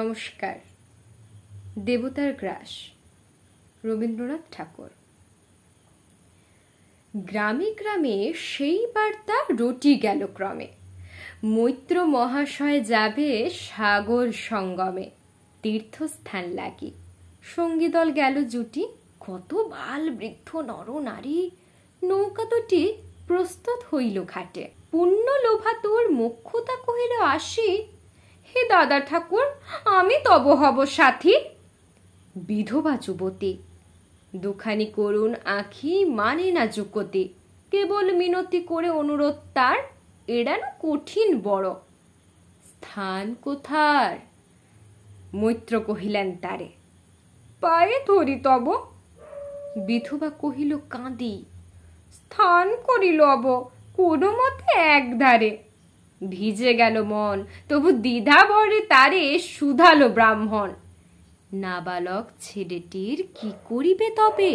নমস্কার। দেবতার গ্রাস, রবীন্দ্রনাথ ঠাকুর। গ্রামে গ্রামে সেই বার্তা রটি গেল ক্রমে, মৈত্র মহাশয় যাবে সাগর সঙ্গমে। তীর্থস্থান লাগি সঙ্গীদল গেল জুটি, কত বাল বৃদ্ধ নর নারী। নৌকা দুটি প্রস্তুত হইল ঘাটে, পুণ্য লোভা তোর মুখ্যতা কহিল আসি। হে দাদা ঠাকুর, আমি তব হব সাথী। বিধবা যুবতী দুখানি করুণ আঁখি, মানে না যুকতি। কেবল মিনতি করে অনুরোধ তার, এড়ানো কঠিন বড়। স্থান কোথার? মৈত্র কহিলেন তারে, পায়ে ধরি তব। বিধবা কহিল কাঁদি, স্থান করিল অব কোনো মতে একধারে। ভিজে গেল মন, তবু দ্বিধা ভরে তারে শুধালো ব্রাহ্মণ। নাবালক ছেলেটির কি করিবে তবে?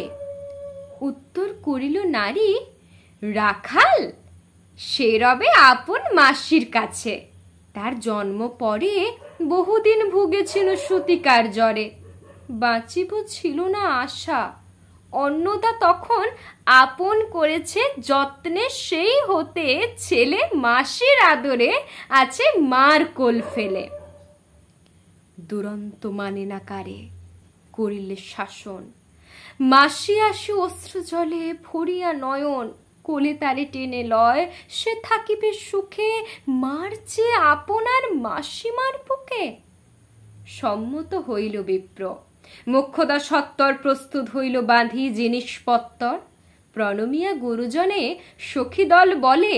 উত্তর করিল নারী, রাখাল সে রবে আপন মাসির কাছে। তার জন্ম পরে বহুদিন ভুগেছিল সতিকার জ্বরে। বাঁচিব ছিল না আশা, অন্নদা তখন আপন করেছে যত্নে। সেই হতে ছেলে মাসির আদরে আছে মার কোল ফেলে। দুরন্ত মানে না কারে করিলে শাসন, মাসি আসি অশ্রু জলে ভরিয়া নয়ন। কোলে তারে টেনে লয়, সে থাকিবে সুখে, মার চেয়ে আপনার মাসিমার বুকে। সম্মত হইল বিপ্র, মুখ্যদা সত্তর প্রস্তুত হইল বাঁধি জিনিসপত্তর। প্রণমিয়া গুরুজনে সখী দল বলে,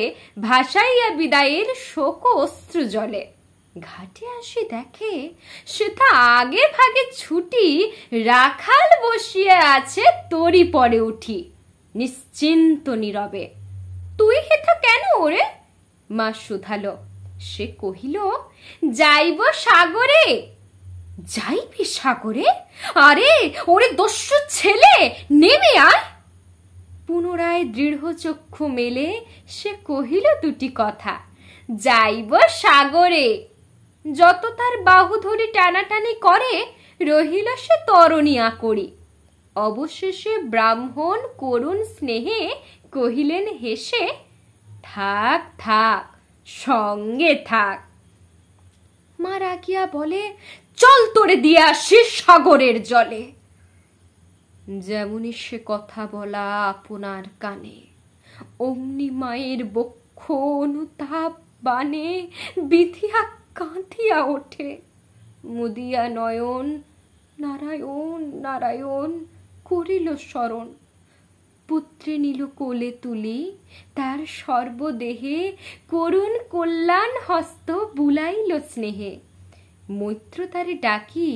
ভাসাইয়া বিদায়ের শোক অশ্রু জলে। ঘাটে আসি দেখে সেথা আগে ভাগে ছুটি, রাখাল বসিয়া আছে তরি পরে উঠি। নিশ্চিন্ত নীরবে, তুই হেথা কেন ওরে? মা শুধালো। সে কহিল, যাইব সাগরে। যাইবি সাগরে? আরে ওরে দস্যু ছেলে, নেমে আয়। পুনরায় দৃঢ় চক্ষু মেলে সে কহিল দুটি কথা, যাইব সাগরে। যত তার বাহু ধরি টানাটানি করে, রহিল সে তরণী আকড়ি। অবশেষে ব্রাহ্মণ করুণ স্নেহে কহিলেন হেসে, থাক থাক সঙ্গে থাক। মা রাগিয়া বলে, চল তোরে দিয়ে আসি সাগরের জলে। যেমনই সে কথা বলা আপনার কানে, অমনি মায়ের বক্ষ অনুতাপ বানে বিধিয়া কাঁদিয়া ওঠে। মুদিয়া নয়ন নারায়ণ নারায়ণ করিল স্মরণ। পুত্রে নিল কোলে তুলি, তার সর্বদেহে করুণ কল্যাণ হস্ত বুলাইল স্নেহে। মৈত্র তারে ডাকি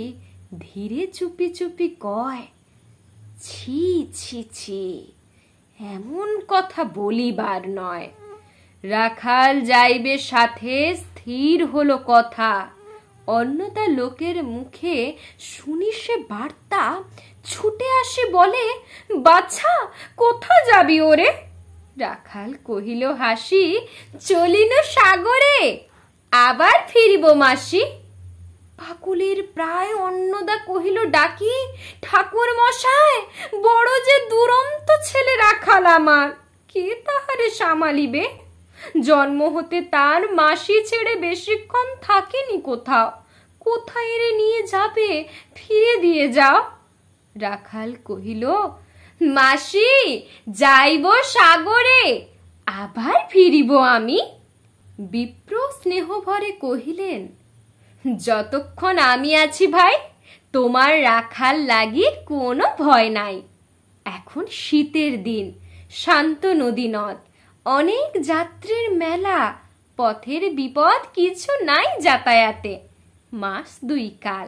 ধীরে চুপি চুপি কয়, ছি ছি ছি, এমন কথা বলিবার নয়। রাখাল যাইবে সাথে স্থির হলো কথা। অন্নদা লোকের মুখে শুনি সে বার্তা, ছুটে আসি বলে, বাছা কোথা যাবি ওরে? রাখাল কহিল হাসি, চলিল সাগরে, আবার ফিরিব মাসি। পাকুলের প্রায় অন্নদা কহিল ডাকি, ঠাকুর মশাই, বড় যে দুরন্ত ছেলে রাখাল আমার, কে তাহারে সামালিবে? জন্ম হতে তার মাসি ছেড়ে বেশিক্ষণ থাকেনি কোথাও। কোথায় রে নিয়ে যাবে, ফিরে দিয়ে যাও। রাখাল কহিল, মাসি যাইব সাগরে, আবার ফিরিব আমি। বিপ্র স্নেহ ভরে কহিলেন, যতক্ষণ আমি আছি ভাই, তোমার রাখাল লাগি কোনো ভয় নাই। এখন শীতের দিন, শান্ত নদী নদ, অনেক যাত্রীর মেলা। পথের বিপদ কিছু নাই যাতায়াতে। মাস দুই কাল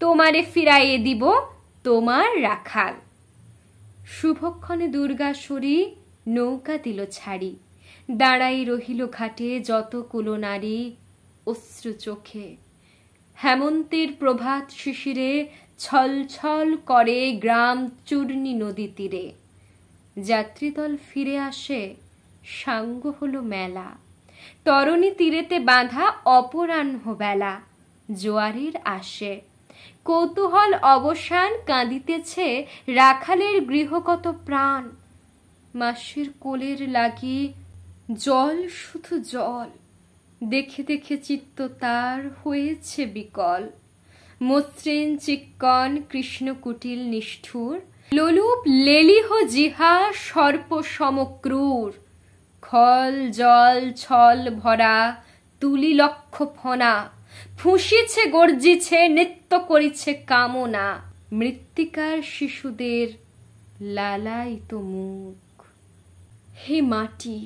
তোমারে ফিরাইয়ে দিব তোমার রাখাল। শুভক্ষণে দুর্গাসুরী নৌকা দিল ছাড়ি, দাঁড়াই রহিল ঘাটে যত কুলনারী অশ্রু চোখে। হেমন্তের প্রভাত শিশিরে ছল ছল করে গ্রাম চূর্ণী নদী তীরে। যাত্রীদল ফিরে আসে, সাঙ্গ হলো মেলা। তরণী তীরেতে বাঁধা অপরাহ্ন বেলা, জোয়ারের আসে কৌতূহল অবসান কাঁদিতেছে রাখালের গৃহগত প্রাণ। মাসির কোলের লাগি জল শুধু জল, দেখে দেখে চিত্ত তার হয়েছে বিকল। মসৃণ চিক্কণ কৃষ্ণকুটিল নিষ্ঠুর, লোলুপ লেলিহ জিহা সর্প সমক্রূর। খল জল ছল ভরা তুলি লক্ষ ফনা, ফুঁসিছে গর্জিছে নৃত্য করিছে কামনা। মৃত্তিকার শিশুদের লালায়িত মুখ। হে মাটি,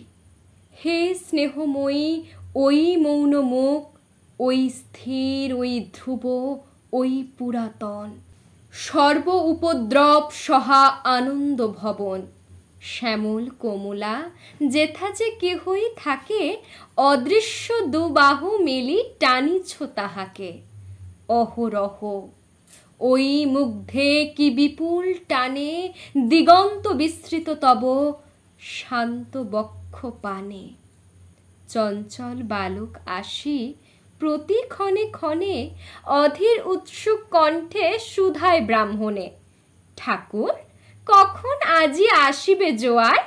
হে স্নেহময়ী ওই মৌন মুখ, ওই স্থির, ওই ধ্রুব, ওই পুরাতন। সর্ব উপদ্রব সহা আনন্দ ভবন। শ্যামল কোমলা যেথা যে কেহই থাকে, অদৃশ্য দুবাহু মেলি টানিছ তাহাকে। অহরহ ওই মুগ্ধে কি বিপুল টানে, দিগন্ত বিস্তৃত তব শান্ত বক্ষ পানে। চঞ্চল বালক আসি প্রতি ক্ষণে ক্ষণে, অধীর উৎসুক কণ্ঠে সুধায় ব্রাহ্মণে। ঠাকুর, কখন আজি আসিবে জোয়ার?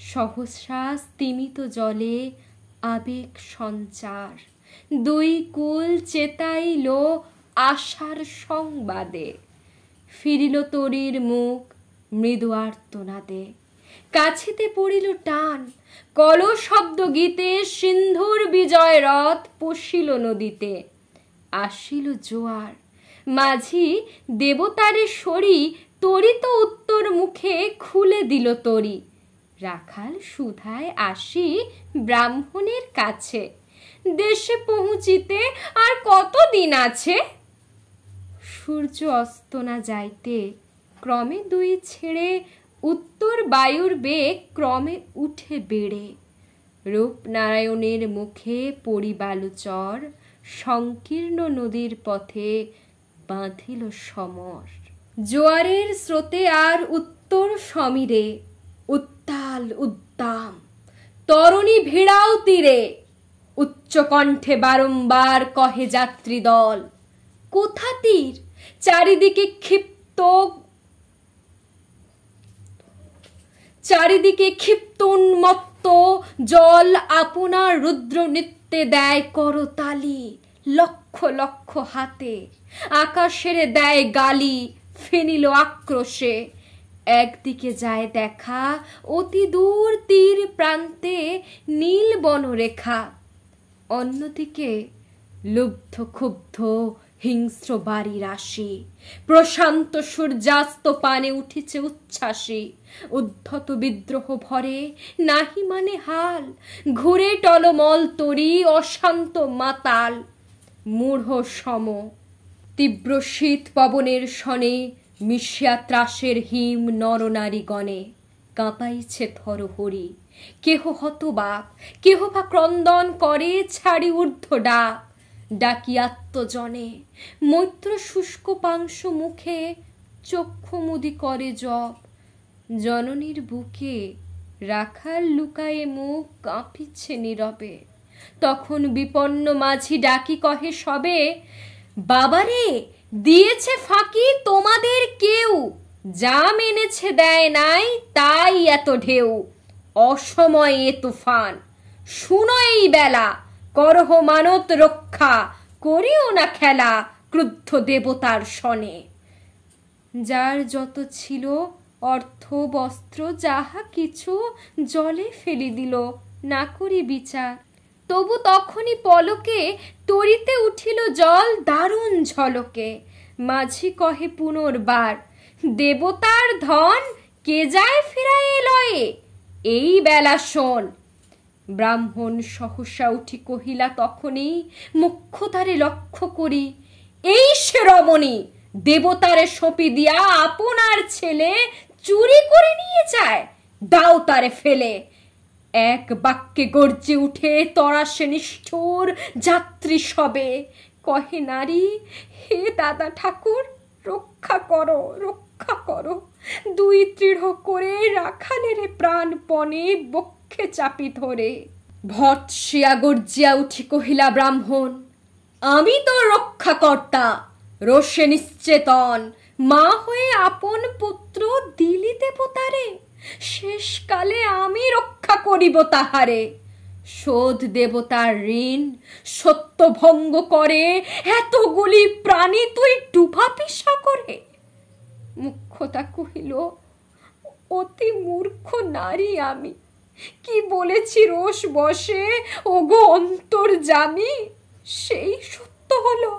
সহসা স্তিমিত জলে আবেগ সঞ্চার, দুই কুল চেতাইল আশার সংবাদে। ফিরিল তরীর মুখ মৃদু আর্তনাদে, কাছিতে পড়িল টান। কল শব্দ গীতে সিন্ধুর বিজয় রথ পশিল নদীতে। আসিল জোয়ার, মাঝি দেবতারে সরি, তরিত উত্তর মুখে খুলে দিল তরি। রাখাল সুধায় আসি ব্রাহ্মণের কাছে, দেশে পৌঁছিতে আর কত দিন আছে? সূর্য অস্ত না যাইতে ক্রমে দুই ছেড়ে, উত্তর বায়ুর বেগ ক্রমে উঠে বেড়ে। রূপনারায়ণের মুখে পরিবালুচর, সংকীর্ণ নদীর পথে বাঁধিল সমর। জোয়ারের স্রোতে আর উত্তর সমীরে, উত্তাল উদ্দাম তরণী ভিড়াও তীরে। উচ্চ কণ্ঠে বারংবার কহে যাত্রী দল, কোথা তীর? চারিদিকে ক্ষিপ্ত উন্মত্ত জল আপনার রুদ্র নৃত্যে দেয় করতালি। লক্ষ লক্ষ হাতে আকাশের দেয় গালি, ফেনিল আক্রোশে। একদিকে যায় দেখা অতি দূর তীর প্রান্তে নীল বনরেখা, অন্যদিকে লুব্ধ ক্ষুব্ধ হিংস্র বাড়ি রাশি। প্রশান্ত সূর্যাস্ত পানে উঠিছে উচ্ছ্বাসী। উদ্ধত বিদ্রোহ ভরে নাহি মানে হাল, ঘুরে টলমল তরি অশান্ত মাতাল। মূঢ় সম তীব্র শীত পবনের শনে, মিশিয়া ত্রাসের হিম নরনারীগণে। কাঁপাইছে থরহরি, কেহ হতবাক, কেহ বা ক্রন্দন করে ছাড়ি ঊর্ধ্ব ডাক। ডাকি আত্মজনে মৈত্র শুষ্ক পাংশ মুখে, চক্ষু মুদি করে জপ। জননীর বুকে রাখাল লুকায়ে মুখ, কাঁপিছে নীরবে। তখন বিপন্ন মাঝি ডাকি কহে সবে, বাবারে, দিয়েছে ফাঁকি তোমাদের কেউ, যা মেনেছে দেয় নাই তাই এত ঢেউ। অসময়ে এ তুফান, শুনো এই বেলা, করহ মানত রক্ষা, করিও না খেলা ক্রুদ্ধ দেবতার শনে। যার যত ছিল অর্থ বস্ত্র যাহা কিছু জলে ফেলি দিল, না করি বিচার। তবু তখনই পলকে তরিতে উঠিল জল দারুণ ঝলকে। মাঝি কহে পুনর্বার, দেবতার ধন কে যায় ফিরায়ে লয়ে, এই বেলা শোন। ব্রাহ্মণ সহসা উঠি কহিলা তখনই, মুখ্যতারে লক্ষ্য করি, এই সে রমণী, দেবতারে সঁপি দিয়া আপনার ছেলে চুরি করে নিয়ে যায়, দাও তারে ফেলে। এক বাক্যে গর্জে উঠে তরাসে নিষ্ঠুর যাত্রী সবে। কহে নারী, হে দাদা ঠাকুর, রক্ষা করো, রক্ষা করো। দুই দৃঢ় করে রাখালের প্রাণপণে বক্ষে চাপি ধরে। ভৎসিয়া গর্জিয়া উঠি কহিলা ব্রাহ্মণ, আমি তো রক্ষাকর্তা, রোষে নিশ্চেতন মা হয়ে আপন পুত্র দিলি দেবতারে, শেষকালে আমি রক্ষা করিব তাহারে। শোধ দেবতার ঋণ সত্য ভঙ্গ করে, এতগুলি প্রাণী তুই ডুবাবি সাগরে। মুখ্যতা কহিল, অতি মূর্খ নারী আমি, কি বলেছি রোষ বসে ওগো অন্তর্যামী। সেই সত্য হলো,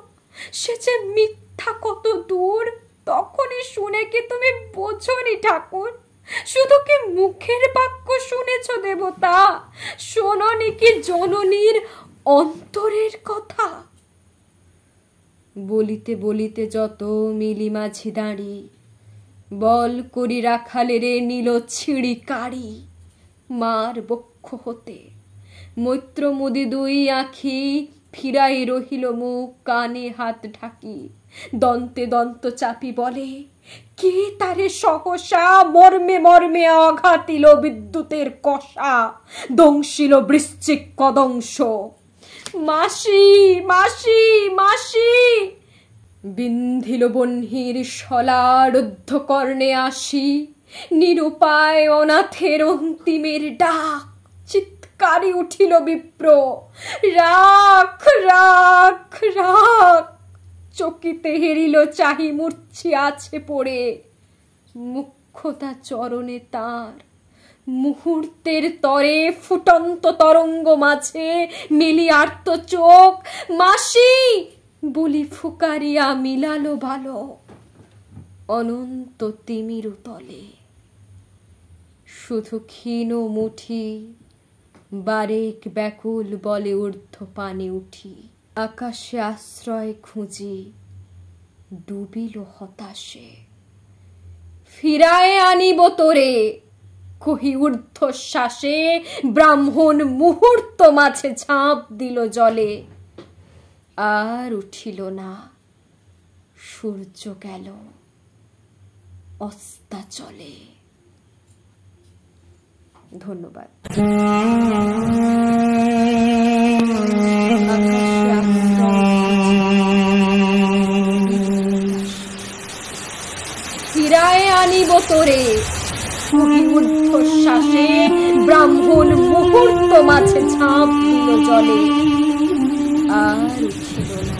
সে যে মিথ্যা কত দূর, তখনই শুনে কি তুমি বোঝনি ঠাকুর? শুধু কি মুখের বাক্য শুনেছ দেবতা, শোনোনি কি জননীর অন্তরের কথা? বলিতে বলিতে যত মিলি মাঝি দাঁড়ি, বল করি রাখালে রে নিল ছিঁড়ি কাড়ি। মার বক্ষ হতে মৈত্র মুদি দুই আঁখি, ফিরাই রহিল মুখ কানে হাত ঢাকি। দন্তে দন্ত চাপি বলে, কে তারে সহসা মর্মে মর্মে আঘাতিল বিদ্যুতের কষা, দংশিল বৃশ্চিক কদংশ। মাসি মাসি মাসি বিন্ধিল বহ্নির শলা, রুদ্ধ কর্ণে আসি, নিরুপায় অনাথের অন্তিমের ডাক। চিৎকারে উঠিল বিপ্র, রাখ রাখ রাখ। চকিতে হেরিল চাহি মূর্ছি আছে পড়ে, মুখ্যতা চরণে তার মুহূর্তের তরে ফুটন্ত তরঙ্গ মাঝে মিলি আর্ত চোখ। মাসি বলি ফুকারিয়া মিলালো ভালো অনন্ত তিমির তলে। শুধু ক্ষীণ মুঠি বারেক ব্যাকুল বলে ঊর্ধ্ব পানে উঠি। আকাশে আশ্রয় খুঁজি ডুবিল হতাশে, ফিরায় আনিব তোরে কহি ঊর্ধ্বশ্বাসে। ব্রাহ্মণ মুহূর্ত মাঝে ঝাঁপ দিল জলে, আর উঠিল না। সূর্য গেল অস্তাচলে। ধন্যবাদ। ফিরায় আনিব তোরে ঊর্ধ্বশ্বাসে, ব্রাহ্মণ মুহূর্ত মাঝে ঝাঁপ দিল জলে, আর উঠিল না।